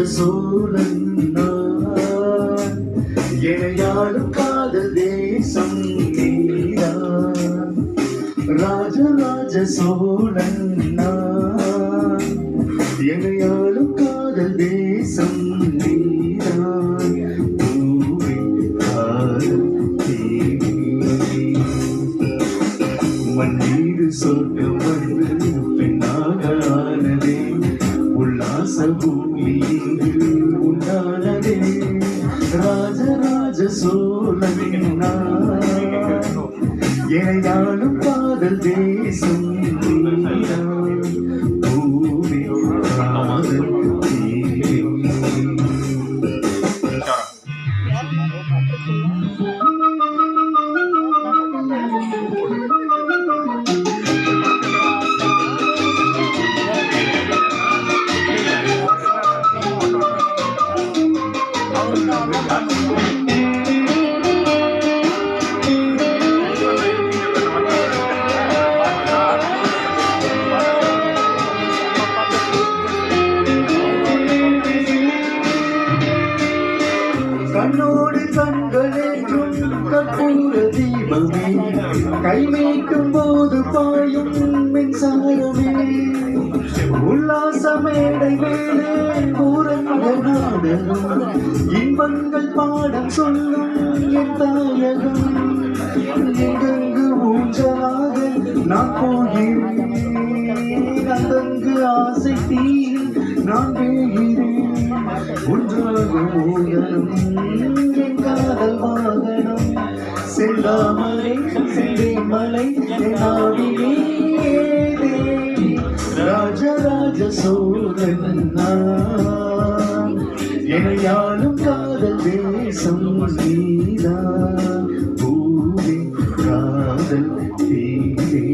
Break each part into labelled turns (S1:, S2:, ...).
S1: சோழன் நான், எனையாளும் காதல் தேசம் நீதான். ராஜராஜ சோழன் நான், எனையாளும் காதல் தேசம் நீதான். பூவே காதல் தேவி மண்ணீடு சொர்க்கம் வந்து பெண்ணாக ஆனதே, உல்லாச பூமி இங்கு உண்டானதே. ராஜராஜ சோழன் நான், எனையாளும் காதல் தேசம் நீதான். பூவே காதல் தேவி கண்ணோடு கண்களேற்றும் கற்பூர தீபமே, கை மீட்டும் போது பாயும் மின்சாரமே. உல்லாச மேடை மேலே ஊரங்க நாடகம், இன்பங்கள் பாடம் சொல்லும் என் தாயகம். எங்கெங்கு ஊஞ்சலாக நான் போகிறேன், அங்கங்கு ஆசை தீயில் நான் வேகிறேன். ஒன்றாக மோகனம் என் காதல் வாகனம், செல்லாமலை செல்லேமலை நாடினே தேவி. ராஜராஜ சோழன் நான், எனையாளும் காதல் தேசம் நீதான். பூவே காதல் தேவி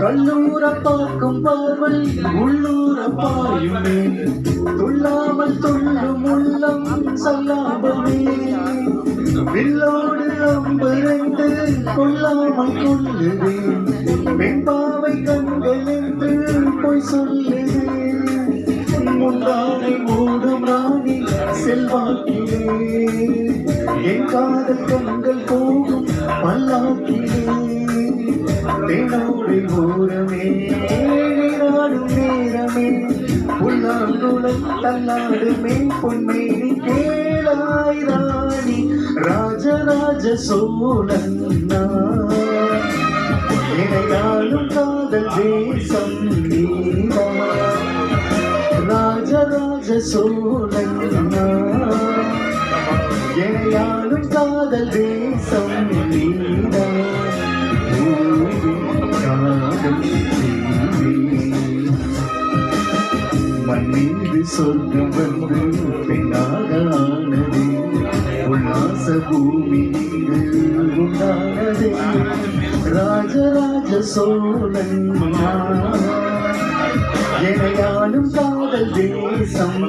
S1: கல்லூர பார்க்கும் பார்வை உள்ளூர பாயுமே, துள்ளாமல் துள்ளும் உள்ளம் சல்லாபமே. வில்லோடு அம்புரைந்து கொள்ளாமல் கொள்ளுதே, வெண்பாவை கண்கள் என்று போய் சொல்லுதே. முந்தானை மூடும் ராணி செல்வாக்கிலே, என் காதல் கண்கள் போகும் பல்லாக்கிலே. தேனோடு ஓரமே நாடும் நேரமே, புல்லாங்குழல் தள்ளாடுமே பொன்மேனி கேளாய் ராணி. ராஜராஜ சோழன் நான், எனையாளும் காதல் தேசம் நீதான். ராஜராஜ சோழன் நான், எனையாளும் காதல் தேசம் நீதான். மண்ணீடு சொர்க்கம் வந்து பெண்ணாக ஆனதே, உல்லாச பூமி இங்கு உண்டானதே. ராஜராஜ சோழன் நான், எனையாளும் காதல் தேசம்.